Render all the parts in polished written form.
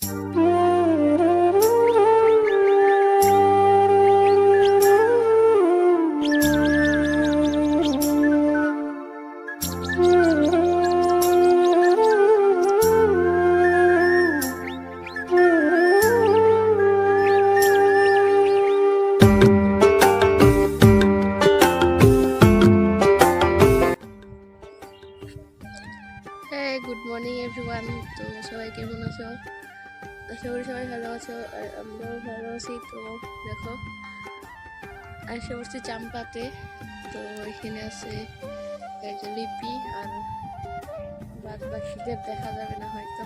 Good morning everyone. তো সবাই কেমন আছো? আশা করি সবাই ভালো আছো, আর আমরাও ভালো আছি। তো দেখো আসে পড়ছি চাম্পাতে। তো এখানে আছে একজন লিপি, আর বাদ বাকিদের দেখা যাবে না হয়তো।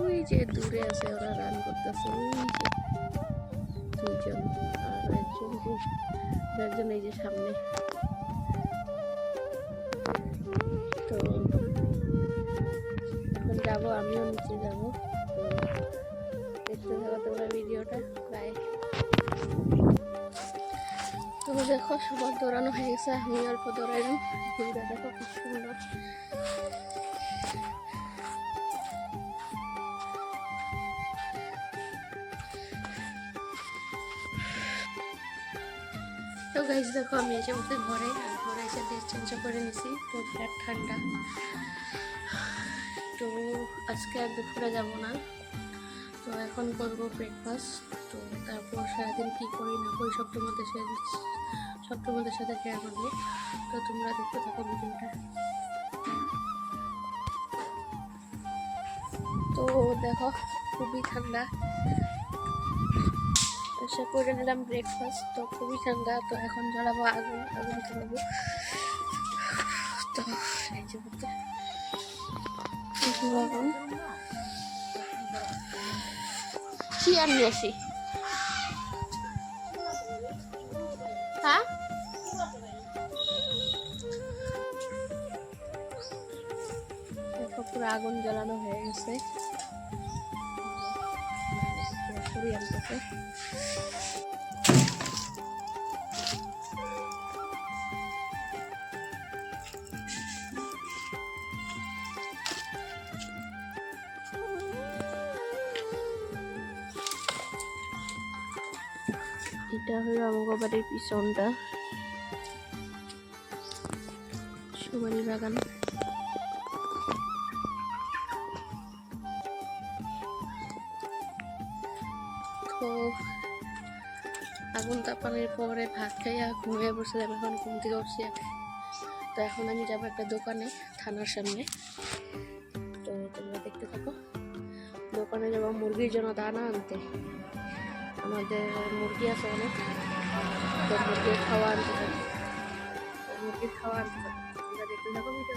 ওই যে দূরে আছে, ওরা রান করতেছে, ওই যে দুইজন, আর একজন এই যে সামনে। তো এখন যাবো, আমিও নিচে যাবো। তো দেখতে থাকো তোমরা ভিডিওটা। বাই। তো দেখো সবার দৌড়ানো হয়ে গেছে, আমি অল্প দৌড়াইলাম। ভিডিওটা দেখো খুব সুন্দর। তো গাইজ দেখো আমি এসে বলতে ঘরে, আর ঘরে এসে ড্রেস চেঞ্জ করে নিছি। তো বিরাট ঠান্ডা। তো আজকে আর দুপুরে যাবো না। তো এখন করবো ব্রেকফাস্ট। তো তারপর সারাদিন কী করি না করি সব তোমাদের সাথে শেয়ার করবো। তো তোমরা দেখতে থাকো ভিডিওটা। তো দেখো খুবই ঠান্ডা, এসে করে নিলাম ব্রেকফাস্ট। তো খুবই ঠান্ডা। তো এখন জ্বালাবো আগুন জ্বালাবো। তো এই যে আগুন কি আর নিয়ে আসি। হ্যাঁ দেখো পুরো আগুন জ্বালানো হয়ে গেছে। এটা হলো আমার বাড়ির পিছনটা, সুপারি বাগান। তো আগুন তাপানোর পরে ভাত খাইয়া ঘুমিয়ে বসছিলাম, এখন ঘুম থেকে উঠছি। তো এখন আমি যাবো একটা দোকানে, থানার সামনে। তো তোমরা দেখতে থাকো। দোকানে যাবো মুরগির জন্য দানা আনতে। আমাদের মুরগি আছে অনেক, তো মুরগির খাওয়া আনতে হবে। তোমরা দেখতে থাকো ভিডিওটা।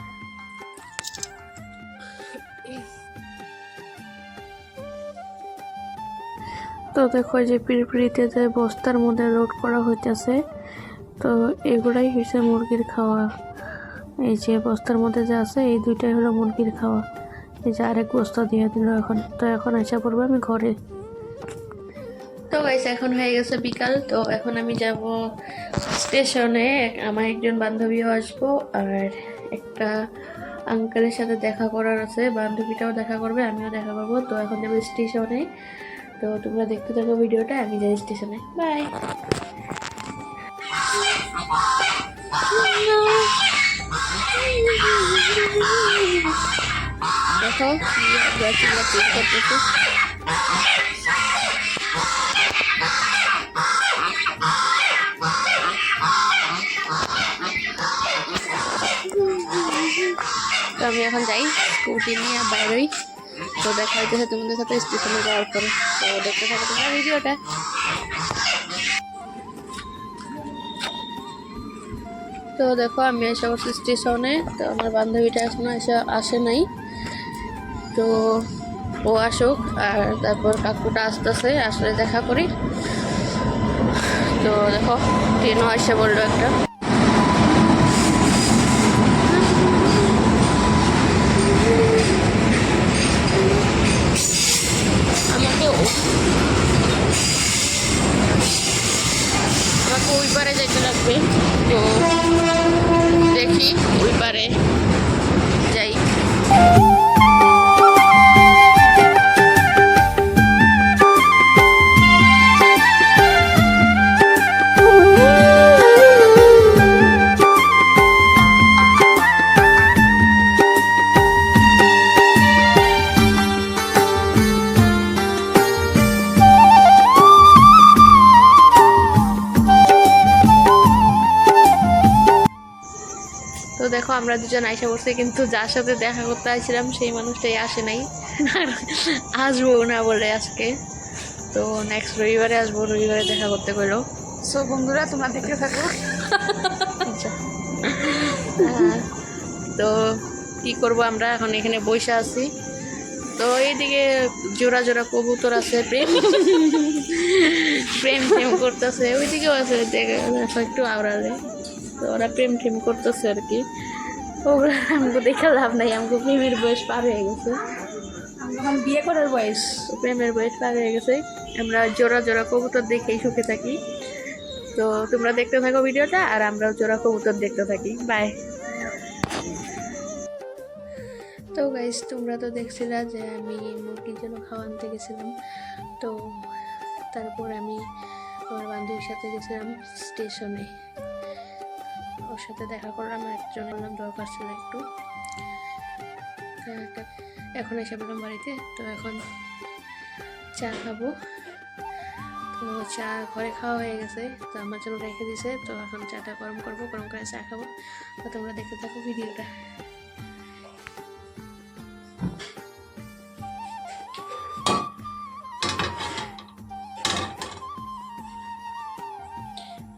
তো দেখো যে পিড়পিড়িতে যে বস্তার মধ্যে লোড করা হইতেছে, তো এগুলাই হয়েছে মুরগির খাওয়া। এই যে বস্তার মধ্যে যে আছে, এই দুইটাই হলো মুরগির খাওয়া। এই যে আরেক বস্তা দিয়ে দিল এখন। তো এখন আসা পড়বো আমি ঘরে। তো গাইস এখন হয়ে গেছে বিকাল। তো এখন আমি যাব স্টেশনে। আমার একজন বান্ধবীও আসবো, আর একটা আঙ্কেলের সাথে দেখা করার আছে। বান্ধবীটাও দেখা করবে, আমিও দেখা করবো। তো এখন যাবো স্টেশনে। তো তোমরা দেখতে থাকো ভিডিওটা, আমি যাই স্টেশনে। বাই। দেখো করতেছে। তো আমি এখন যাই স্কুটি নিয়ে বাইরেই। তো দেখা হইতেছে তোমাদের সাথে স্টেশনে যাওয়ার পরে। তো দেখতে থাকো তোমরা ভিডিওটা। তো দেখো আমি এসে বসছি স্টেশনে। তো আমার বান্ধবীটা এখনো আসে নাই। তো ও আসুক, আর তারপর কাকুটা আসতেছে, আসলে দেখা করি। তো দেখো ট্রেনও এসে বললো একটা। আমাকে ওই পারে যেতে লাগবে। তো দেখি ওই পারে যাই। দেখো আমরা দুজন আইসা পড়ছি, কিন্তু যার সাথে দেখা করতে আসছিলাম সেই মানুষটাই আসে নাই, আসবো না বলে আজকে। তো নেক্সট রবিবারে আসবো, রবিবারে দেখা করতে কইলো। সো বন্ধুরা তোমরা দেখতে থাকো। আচ্ছা, তো কি করব, আমরা এখন এখানে বসে আছি। তো এইদিকে জোড়া জোড়া কবুতর আছে, প্রেম প্রেম টেম করতেছে, ওইদিকেও আছে, দেখো একটু আওড়ালে। তো ওরা প্রেম টেম করতেছে আর কি। ওগুলো আমাকে দেখে লাভ নাই, আমাকে প্রেমের বয়স পার হয়ে গেছে, এখন বিয়ে করার বয়স। প্রেমের বয়স পার হয়ে গেছে। আমরা জোড়া জোড়া কবুতর দেখেই সুখে থাকি। তো তোমরা দেখতে থাকো ভিডিওটা, আর আমরাও জোড়া কবুতর দেখতে থাকি। বাই। তো গাইস, তোমরা তো দেখছিলা যে আমি মুরগির জন্য খাওয়া আনতে গেছিলাম। তো তারপর আমি আমার বান্ধবীর সাথে গেছিলাম স্টেশনে, ওর সাথে দেখা করলাম, একজন বললাম দরকার ছিল একটু। এখন এসে বললাম বাড়িতে, তো এখন চা খাবো। তো চা ঘরে খাওয়া হয়ে গেছে, তো আমার জন্য রেখে দিছে। তো এখন চাটা গরম করবো, গরম করে চা খাবো। তো তোমরা দেখতে থাকো ভিডিওটা।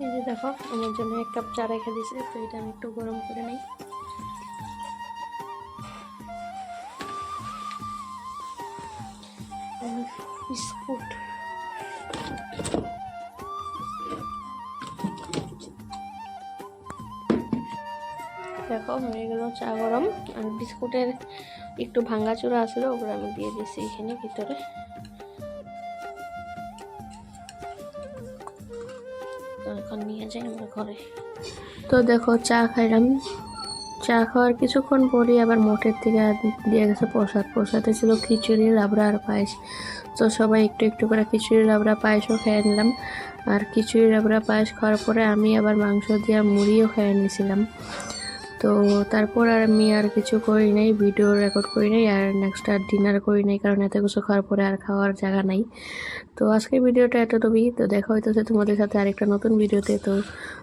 এই যে দেখো, আমার জন্য এক কাপ চা রেখে দিয়েছে, তো এটা আমি একটু গরম করে নিই। বিস্কুট, দেখো হয়ে গেল চা গরম। আর বিস্কুটের একটু ভাঙাচোরা আসলে, ওগুলো আমি দিয়ে দিয়েছি এখানে ভিতরে। তো এখন নিয়ে যাই আমার ঘরে। তো দেখো চা খাইলাম, চা খাওয়ার কিছুক্ষণ পরই আবার মোটের থেকে দিয়ে গেছে প্রসাদ। প্রসাদে ছিল খিচুড়ি, লাবড়া আর পায়েস। তো সবাই একটু একটু করে খিচুড়ি, লাবড়া, পায়েসও খেয়ে নিলাম। আর খিচুড়ি, লাবড়া, পায়েস খাওয়ার পরে আমি আবার মাংস দিয়ে মুড়িও খেয়ে নিয়েছিলাম। তো তারপর আর আমি আর কিছু করি নাই, ভিডিও রেকর্ড করি নাই, আর নেক্সট আর ডিনার করি নাই, কারণ এত কিছু খাওয়ার পরে আর খাওয়ার জায়গা নাই। তো আজকের ভিডিওটা এতটুকুই। তো দেখা হইতেছে তোমাদের সাথে আরেকটা নতুন ভিডিওতে। তো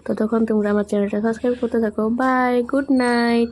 ততক্ষণ তোমরা আমার চ্যানেলটা সাবস্ক্রাইব করতে থাকো। Bye, good night.